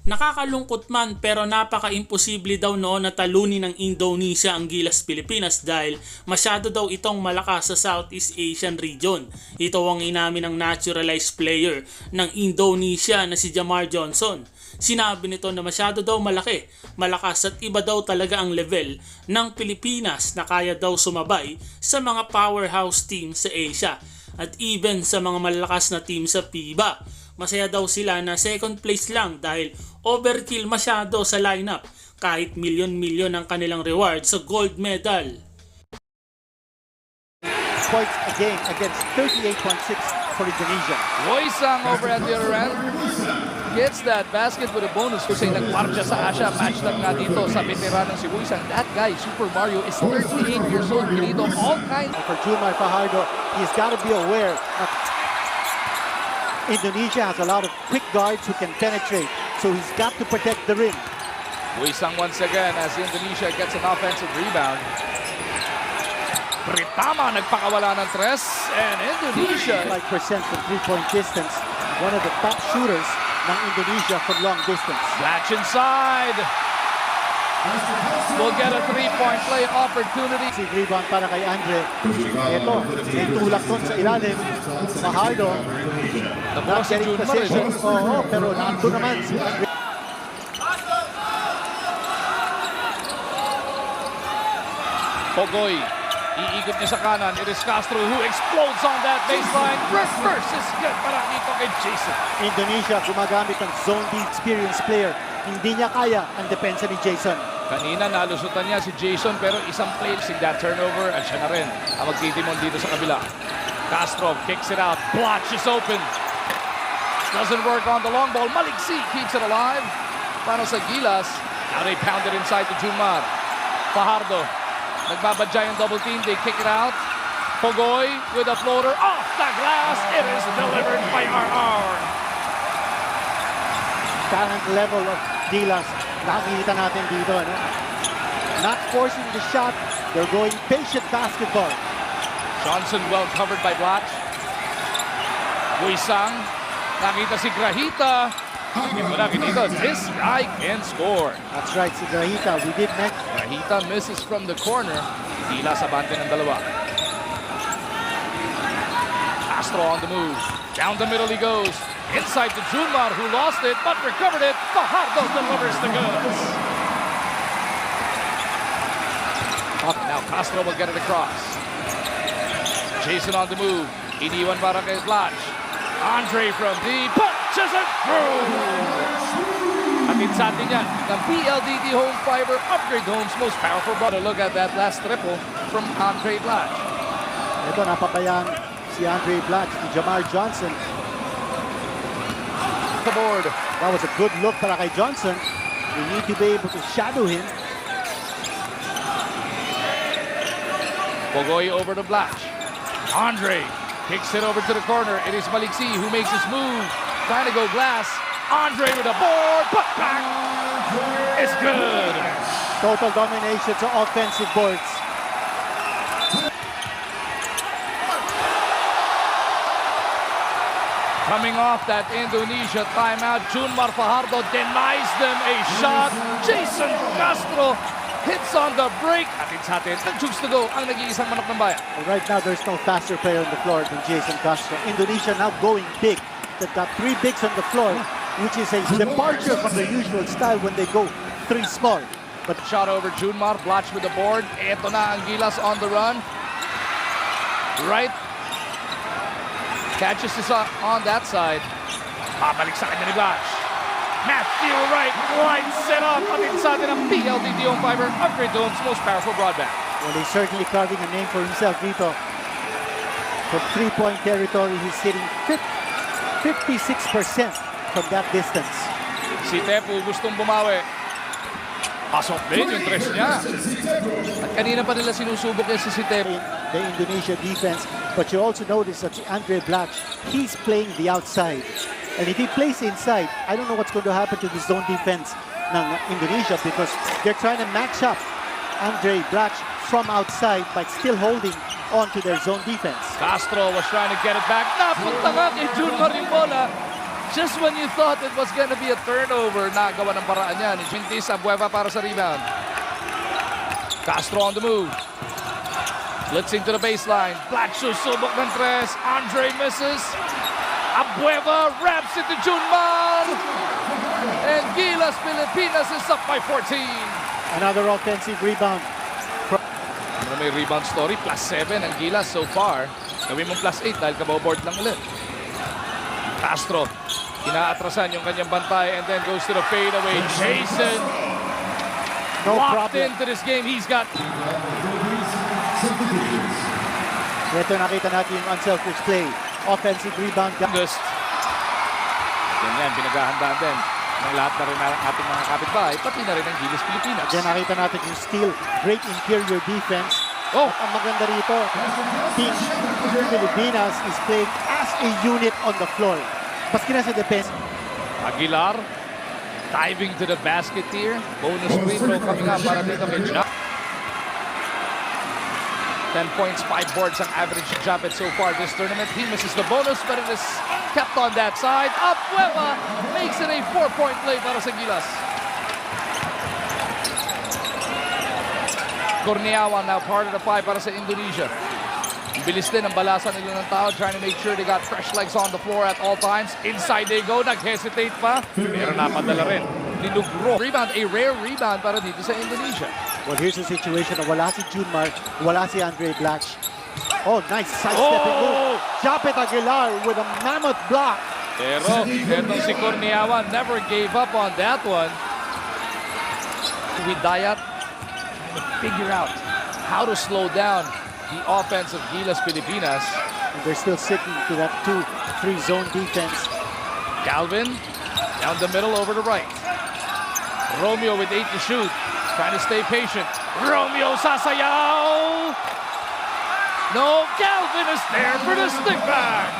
Nakakalungkot man pero napaka-imposible daw noon na talunin ng Indonesia ang Gilas Pilipinas dahil masyado daw itong malakas sa Southeast Asian region. Ito ang inamin ng naturalized player ng Indonesia na si Jamar Johnson. Sinabi nito na masyado daw malaki, malakas at iba daw talaga ang level ng Pilipinas na kaya daw sumabay sa mga powerhouse team sa Asia at even sa mga malalakas na team sa FIBA. Masaya daw sila na second place lang dahil overkill masyado sa lineup kahit milyon-milyon ang kanilang reward sa gold medal. Points again against 38.6 for Indonesia. Woisang over at the other end. Gets that basket with a bonus kasi nagmarcha sa Asia. Match lang nga dito sa veteranong si Woisang. That guy, Super Mario, is 38 years old. Ganito all kinds. For Jumar Fajardo, he's got to be aware that Indonesia has a lot of quick guards who can penetrate, so he's got to protect the rim. Woisang once again as Indonesia gets an offensive rebound. Pritama nagpakawala ng tres and Indonesia 5% from three-point distance. One of the top shooters ng Indonesia from long distance. Latch inside. We'll get a three-point play opportunity. Si rebound para kay Andre. Ito, may tulak doon sa ilalim. Fajardo. Not si getting Junmar, possession. Oo, pero nandun naman si Andre. Pogoy, iikot niya sa kanan. It is Castro who explodes on that baseline. Reverse is good para dito kay Jason. Indonesia gumagamit ng zone D experienced player. Hindi niya kaya ang depensa ni Jason. Kanina nalusutan niya si Jason pero isang play si that turnover at siya na rin ang magtitimon dito sa kabila. Castro kicks it out. Blotch is open. Doesn't work on the long ball. Maliksi keeps it alive. Para sa Gilas. Now they pound it inside to Jumar. Fajardo. Nagbabadya yung double team. They kick it out. Pogoy with a floater off the glass. It is delivered by RR. Talent level of Gilas. Nakikita natin dito. Ano? Not forcing the shot. They're going patient basketball. Johnson well covered by Blatch. Woisang. Nakita si Grahita. Hindi mo nakikita. This guy can score. That's right, si Grahita. We did mention. Grahita misses from the corner. Gilas abante ng dalawa. Castro on the move. Down the middle he goes. Inside to Junmar who lost it but recovered it. Fajardo delivers the goods. Now Castro will get it across. Jason on the move. Iniwan para kay Blatch. Andre from deep, punches it through! Atin sa atin yan, ng PLDT Home Fiber Upgrade Home's most powerful ball. Look at that last triple from Andre Blatch. Ito, napabayaan si Andre Blatch, ni Jamar Johnson. The board. That was a good look para kay Johnson. We need to be able to shadow him. Pogoy over to Blatch. Andre kicks it over to the corner. It is Maliksi who makes his move. Trying to go glass. Andre with a board. Put back. It's good. Total domination to offensive boards. Coming off that Indonesia timeout, Junmar Fajardo denies them a shot. Jason Castro hits on the break. Atin-satin, nag-choose to go ang nag-iisang manok ng bayan. Right now, there's no faster player on the floor than Jason Castro. Indonesia now going big. They've got three bigs on the floor, which is a departure from their usual style when they go three small. But shot over Junmar, Blatch with the board. Ito na ang Gilas on the run. Right. Catches this on that side. Pabalik sa kanya ni Blatch. Matthew Wright lights it up. Atin sa atin ang PLDT Home Fiber Upgrade Home's most powerful broadband. Well, he's certainly carving a name for himself dito. From three-point territory, he's hitting 56% from that distance. Si Tepu gustong bumawi. Pasok din yung tres niya. At kanina pa nila sinusubok yan si Tepu. The Indonesia defense, but you also notice that Andre Blatch, he's playing the outside. And if he plays inside, I don't know what's going to happen to the zone defense ng Indonesia because they're trying to match up Andre Blatch from outside but still holding on to their zone defense. Castro was trying to get it back. Napunta nga kay Junmar yung bola. Just when you thought it was gonna be a turnover, nagawa ng paraan yan. Chintis Abueva para sa rebound. Castro on the move. Blitzing to the baseline. Black susubok ng tres. Andre misses. Abueva wraps it to Junman. And Gilas Pilipinas is up by 14. Another offensive rebound. Ano may rebound story? +7 ang Gilas so far. Gawin mong +8 dahil kaboboard lang ulit. Castro, inaatrasan yung kanyang bantay and then goes to the fadeaway. Jason, No locked problem. into this game. He's got... Ito nakita natin yung unselfish play. Offensive rebound. August. Ganyan, pinaghahandaan din ng lahat na rin ng ating mga kapitbahay, pati na rin ang Gilas Pilipinas. Diyan nakita natin yung steal. Great interior defense. Oh, At ang maganda rito, Team Pilipinas is playing as a unit on the floor. Maski na sa defense. Aguilar diving to the basket here. Bonus free throw coming up para dito kay Japp. 10 points, 5 boards ang average Jappet so far this tournament. He misses the bonus, but it is kept on that side. Abueva makes it a 4-point play para sa Gilas. Corneawan now part of the 5 para sa Indonesia. Bilis din ang balasan nila ng tao, trying to make sure they got fresh legs on the floor at all times. Inside they go, nag-hesitate pa, pero napadala rin. Dinugro. Rebound, a rare rebound para dito sa Indonesia. Well, here's the situation na wala si Junmar, wala si Andre Black. Oh, nice sidestepping move. Japet Aguilar with a mammoth block. Pero etong si Corneawan never gave up on that one. Widayat figure out how to slow down the offense of Gilas Pilipinas. And they're still sticking to that 2-3 zone defense. Calvin down the middle over to right. Romeo with 8 to shoot. Trying to stay patient. Romeo sasayaw! No, Calvin is there for the stick back.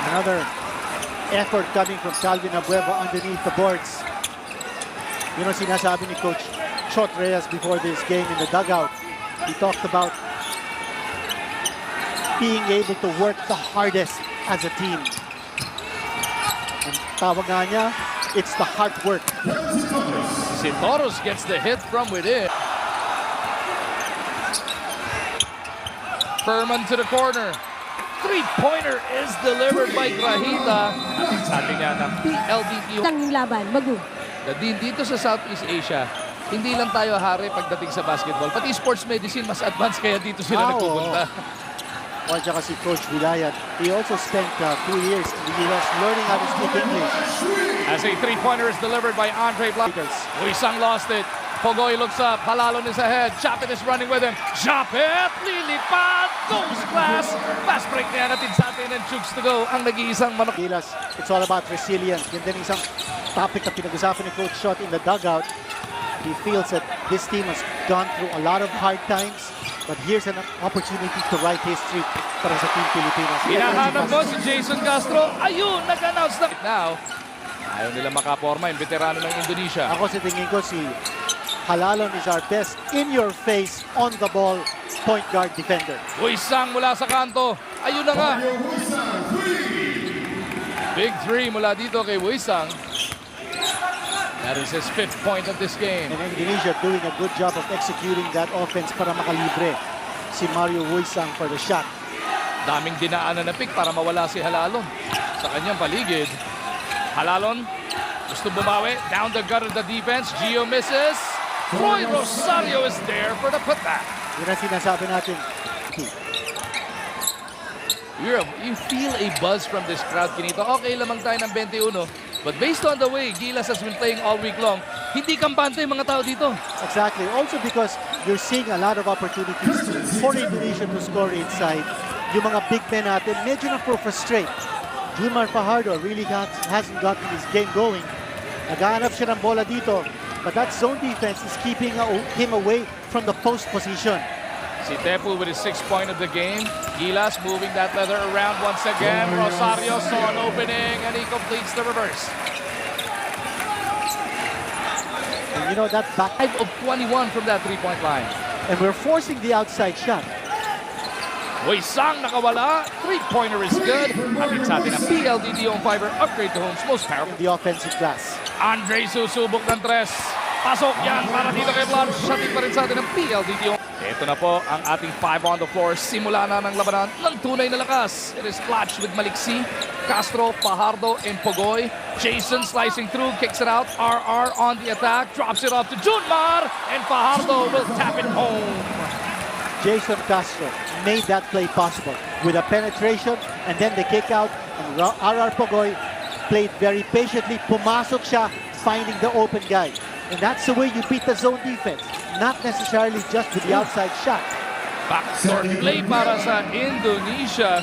Another effort coming from Calvin Abueva underneath the boards. You know, sinasabi ni Coach Chot Reyes before this game in the dugout. He talked about being able to work the hardest as a team. Ang tawag nga niya, it's the hard work. Toros gets the hit from within. Furman to the corner. Three-pointer is delivered by Grahita. Sabi nga ng PLDT. Ang laban, magu. Dito sa Southeast Asia, hindi lang tayo hari pagdating sa basketball. Pati sports medicine, mas advanced kaya dito sila nagpupunta. At saka si Coach Vilayat, he also spent 2 years in the US learning how to speak English. As a three-pointer is delivered by Andre Black. Huisang lost it. Pogoy looks up. Palalon is ahead. Japet is running with him. Japet! Lilipad! Goes glass! Fast break niya natin sa atin and chooks to go ang nag-iisang manok. Gilas, it's all about resilience. Yan din isang topic na pinag-usapan ni Coach Shot in the dugout. He feels that this team has gone through a lot of hard times, but here's an opportunity to write history para sa Team Pilipinas. Hinahanap mo si Jason Castro. Ayun, nag-announce na. Now, ayaw nila makaporma yung veterano ng Indonesia. Ako sa tingin ko si Halalon is our best in-your-face, on-the-ball point guard defender. Huisang mula sa kanto. Ayun na nga. Big three mula dito kay Huisang. That is his 5th point of this game. And Indonesia doing a good job of executing that offense para makalibre si Mario Huisang for the shot. Daming dinaanan na pick para mawala si Halalon sa kanyang paligid. Halalon gusto bumawi. Down the gut of the defense. Gio misses. Floyd Rosario is there for the putback. Yun ang sinasabi natin. You feel a buzz from this crowd, Kinito. Okay, lamang tayo ng 21. But based on the way Gilas has been playing all week long, hindi kampante yung mga tao dito. Exactly. Also because you're seeing a lot of opportunities for Indonesia to score inside. Yung mga big men natin, medyo na-frustrate. Junmar Fajardo really hasn't gotten his game going. Naghahanap siya ng bola dito. But that zone defense is keeping him away from the post position. Si Tepu with his 6th point of the game. Gilas moving that leather around once again. Rosario saw an opening and he completes the reverse. And you know that back 5 of 21 from that three-point line. and we're forcing the outside shot. Huisang nakawala. Three-pointer is good. Atin sa atin ang PLDT on Fiber. Upgrade to home's most powerful. The offensive class. Andre susubok ng tres. Pasok yan para dito kay Blanche. Atin pa rin sa atin ang PLDT on. Ito na po ang ating 5 on the floor. Simula na ng labanan ng tunay na lakas. It is Clutch with Maliksi, Castro, Fajardo, and Pogoy. Jason slicing through, kicks it out. RR on the attack, drops it off to Junmar, and Fajardo will tap it home. Jason Castro made that play possible with a penetration and then the kick out. And RR Pogoy played very patiently. Pumasok siya, finding the open guy. And that's the way you beat the zone defense. Not necessarily just with the outside shot. Backdoor play para sa Indonesia.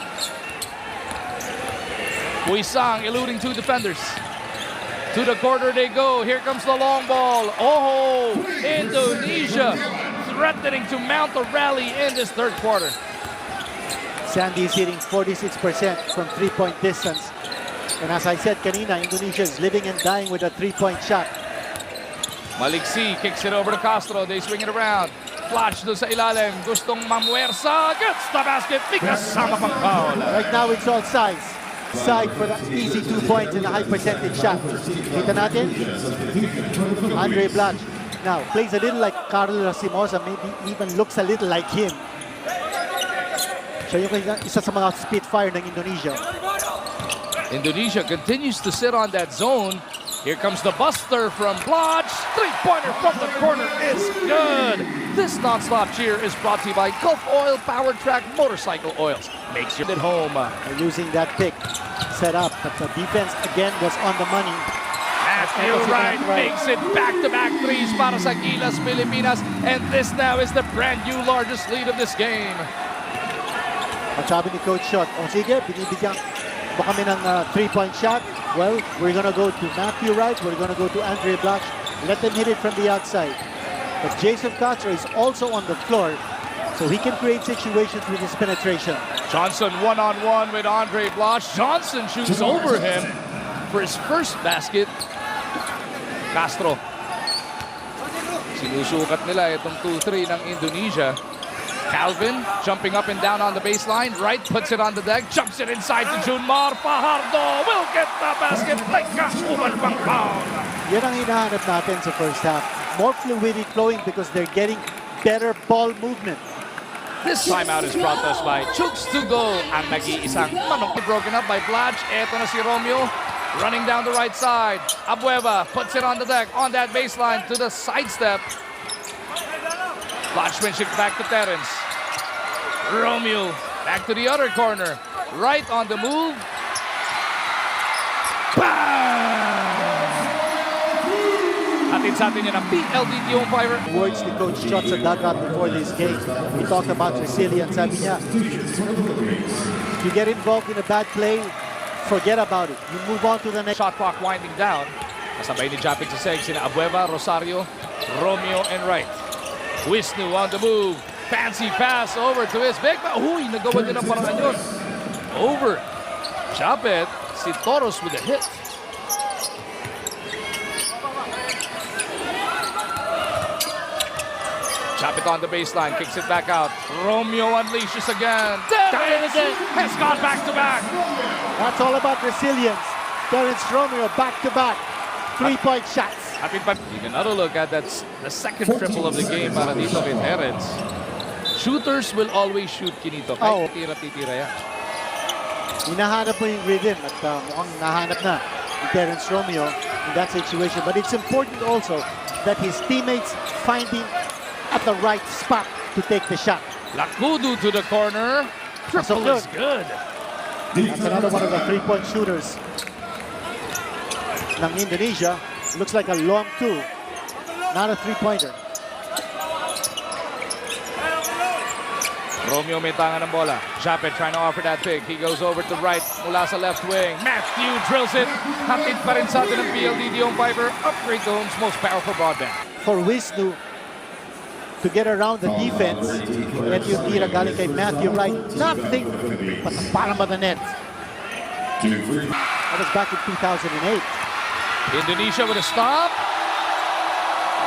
Huisang eluding two defenders. To the corner they go. Here comes the long ball. Oh, Indonesia threatening to mount a rally in this third quarter. Sandy is hitting 46% from three-point distance. And as I said kanina, Indonesia is living and dying with a three-point shot. Maliksi kicks it over to Castro. They swing it around. Flash doon sa ilalim. Gustong mamuwersa. Gets the basket. Di kasama pang foul. Right now it's all size. Side for the easy 2 points and a high percentage shot. Kita natin. Andre Blanche now plays a little like Carlos Simosa, maybe even looks a little like him. Siya yung isa sa mga spitfire ng Indonesia. Indonesia continues to sit on that zone. Here comes the buster from Blanche. Three-pointer from the corner is good. This non-stop cheer is brought to you by Gulf Oil Power Track Motorcycle Oils. Makes you at home. They're using that pick set up, but the defense again was on the money. Matthew Wright makes it back-to-back threes para sa Gilas Pilipinas. And this now is the brand new largest lead of this game. At sabi ni Coach Shot, o sige, binibigyan mo kami ng three-point shot. Well, we're gonna go to Matthew Wright, we're gonna go to Andre Blanche, let them hit it from the outside. But Jason Castro is also on the floor, so he can create situations with his penetration. Johnson one-on-one with Andre Blanche. Johnson shoots over him for his first basket. Castro. Sinusukat nila itong 2-3 ng Indonesia. Calvin jumping up and down on the baseline. Wright puts it on the deck, jumps it inside to Junmar. Fajardo will get the basket. Uman pang foul. Yan ang hinahanap natin sa first half. More fluidity flowing because they're getting better ball movement. This timeout is brought to us by Chooks to Go. Ang nag-iisang manok broken up by Blanche. Eto na si Romeo running down the right side. Abueva puts it on the deck on that baseline to the sidestep. Blanche swings it back to Terence. Romeo back to the other corner. Right on the move. Bang! Atin sa atin yan ang PLDT on Fiber. Words the coach shots at dugout before this game. He talked about resilience. Sabi niya, if you get involved in a bad play, forget about it. You move on to the next. Shot clock winding down. Kasabay ni Japit sa seg, sina Abueva, Rosario, Romeo, and Wright. Wisnu on the move. Fancy pass over to his big man. Uy, nagawa din ang paraan yun. Over. Japit, si Toros with a hit. Japit on the baseline, kicks it back out. Romeo unleashes again. Terence has gone back-to-back. That's all about resilience. Terence Romeo back-to-back. Three-point shots. Take another look at that, the second triple of the game para dito kay Terence. Shooters will always shoot, Kinito. Kahit titira yan. Hinahanap mo yung rhythm at mukhang nahanap na ni Terence Romeo in that situation. But it's important also that his teammates find him at the right spot to take the shot. Lakudu to the corner. Triple is good. That's another one of the three-point shooters ng Indonesia. Looks like a long two, not a three-pointer. Romeo may tangan ng bola. Japet trying to offer that pick. He goes over to right. Mula sa left wing. Matthew drills it. Hatid pa rin sa atin ng PLDT on Fiber. Upgrade to home's most powerful broadband. For Wisnu to get around the defense, and yung tira galing kay Matthew Wright, nothing but the bottom of the net. That was back in 2008. Indonesia with a stop.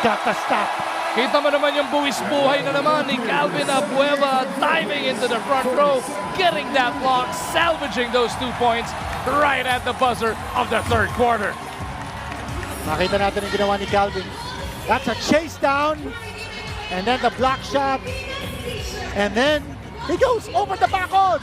Got the stop. Kita mo naman yung buwis buhay na naman ni Calvin Abueva diving into the front row, getting that block, salvaging those 2 points right at the buzzer of the third quarter. Makita natin ang ginawa ni Calvin. That's a chase down. And then the block shot. And then he goes over the backboard.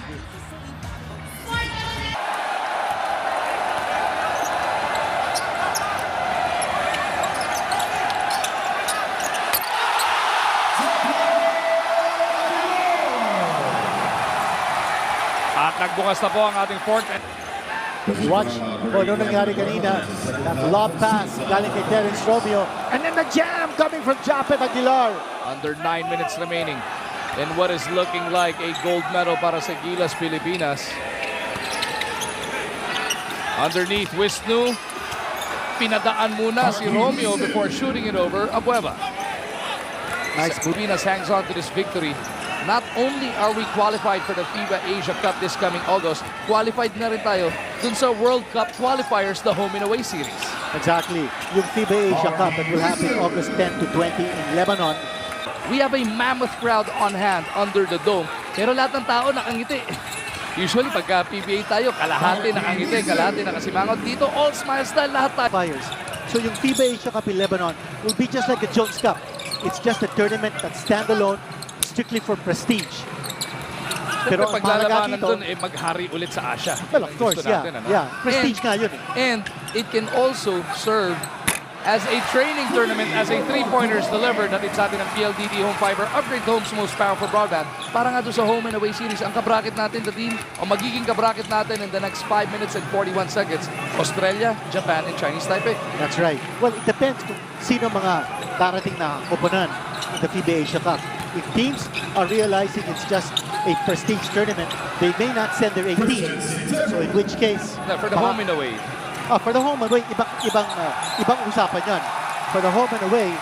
At nagbukas na po ang ating fourth. Watch kung ano nangyari kanina. That lob pass galing kay Terence Romeo. And then the jam coming from Japet Aguilar. Under 9 minutes remaining in what is looking like a gold medal para sa Gilas Pilipinas. Underneath, Wisnu. Pinadaan muna si Romeo before shooting it over Abueva. Nice move. Pilipinas hangs on to this victory. Not only are we qualified for the FIBA Asia Cup this coming August, qualified na rin tayo dun sa World Cup qualifiers, the home and away series. Exactly. Yung FIBA Asia Cup that will happen August 10 to 20 in Lebanon. We have a mammoth crowd on hand under the dome, pero lahat ng tao nakangiti. Usually pagka PBA tayo, kalahati nakangiti, kalahati nakasimangot. Dito, all smiles dahil lahat tayo. Fires. So yung FIBA Asia Cup in Lebanon will be just like a Jones Cup. It's just a tournament that's standalone, strictly for prestige. Pero ang paglalabanan mahalaga dito, dun, mag-hari ulit sa Asia. well, of course, Gusto yeah. natin, ano? Yeah. Prestige nga yun. And it can also serve as a training tournament, as a three-pointers delivered that it's atin ng PLDT Home Fiber, upgrade the home's most powerful broadband. Para nga doon sa home and away series, ang kabracket natin, the team, o magiging kabracket natin in the next 5 minutes and 41 seconds, Australia, Japan, and Chinese Taipei. That's right. Well, it depends kung sino mga darating na koponan in the FIBA Asia Cup. If teams are realizing it's just a prestige tournament, they may not send their 18. So in which case, No, for the home and away. for the home and away, ibang usapan yan. For the home and away,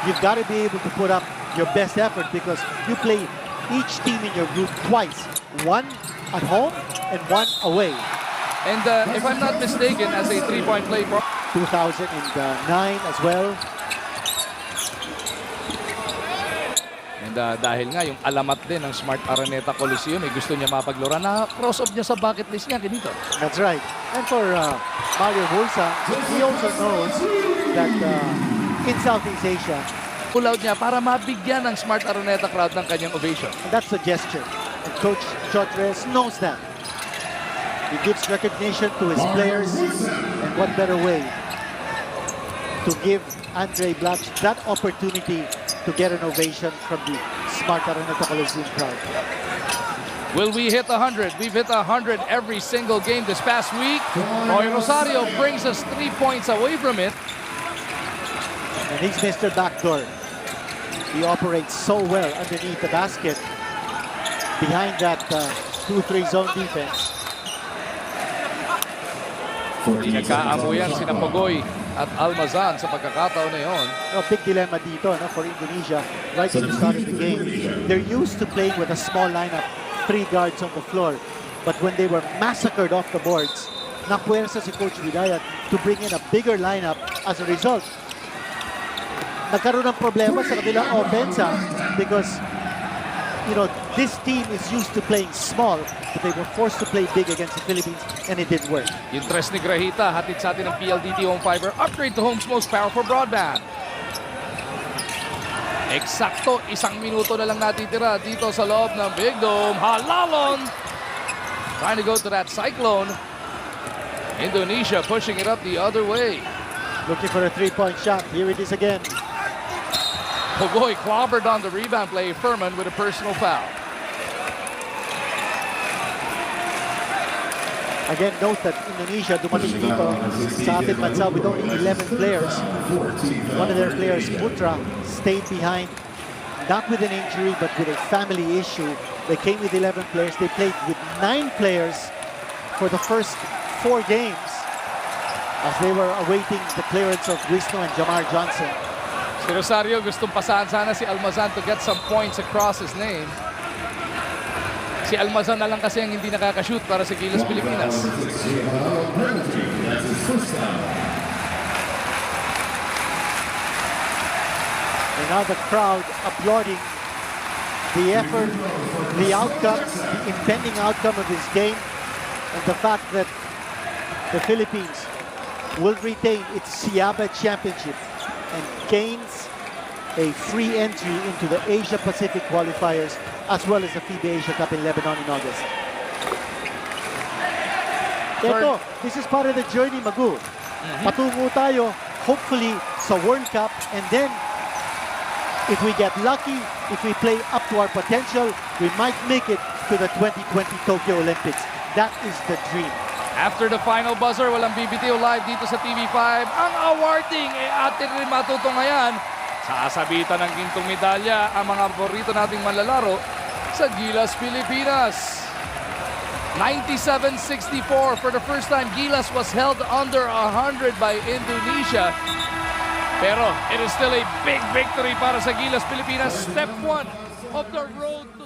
you've got to be able to put up your best effort because you play each team in your group twice. One at home and one away. And if I'm not mistaken, as a three-point play for 2009 as well. And dahil nga yung alamat din ng Smart Araneta Coliseum, gusto niya mapaglaro na cross off niya sa bucket list niya ganito. That's right. And for Mario Bulsa, he also knows that in Southeast Asia, Pull out niya para mabigyan ng Smart Araneta crowd ng kanyang ovation. that's the gesture. And Coach Chotres knows that. He gives recognition to his players, and what better way to give Andre Black that opportunity to get an ovation from the Smart Araneta Coliseum crowd. Will we hit 100? We've hit 100 every single game this past week. Roy Rosario brings us 3 points away from it. And he's Mr. Backdoor. He operates so well underneath the basket behind that 2-3 zone defense. Nagkaamuyan sina Pogoy at Almazan sa pagkakataon na yon. A big dilemma dito for Indonesia right at the start of the game. They're used to playing with a small lineup, 3 guards on the floor. But when they were massacred off the boards, napuwersa si Coach Vidayat to bring in a bigger lineup. As a result, nagkaroon ng problema sa kanilang offense because this team is used to playing small, but they were forced to play big against the Philippines, and it didn't work. Yung tres ni Grahita, hatid sa atin ng PLDT Home Fiber, upgrade to home's most powerful broadband. Eksakto, 1 minuto na lang natitira dito sa loob ng Big Dome. Halalon! Trying to go to that cyclone. Indonesia pushing it up the other way. Looking for a 3-point shot. Here it is again. Pogoy clobbered on the rebound play. Furman with a personal foul. Again, note that Indonesia dumating dito sa ating bansa with only 11 players. One of their players, Putra, stayed behind, not with an injury, but with a family issue. They came with 11 players. They played with 9 players for the first 4 games as they were awaiting the clearance of Wisnu and Jamar Johnson. Si Rosario gustong pasahan sana si Almazan to get some points across his name. Si Almazan na lang kasi ang hindi nakakashoot para sa Gilas Pilipinas. And now the crowd applauding the effort, the outcome, the impending outcome of this game, and the fact that the Philippines will retain its Siaba Championship and gains a free entry into the Asia Pacific qualifiers as well as the FIBA Asia Cup in Lebanon in August. Ito, this is part of the journey, Magu. Patungo tayo, hopefully, sa World Cup, and then if we get lucky, if we play up to our potential, we might make it to the 2020 Tokyo Olympics. That is the dream. After the final buzzer, walang BBTO live dito sa TV5. Ang awarding atin rin matutunghayan. Sasabitan ng gintong medalya ang mga paborito nating manlalaro sa Gilas Pilipinas. 97-64 for the first time. Gilas was held under 100 by Indonesia. Pero it is still a big victory para sa Gilas Pilipinas. Step 1 of the road to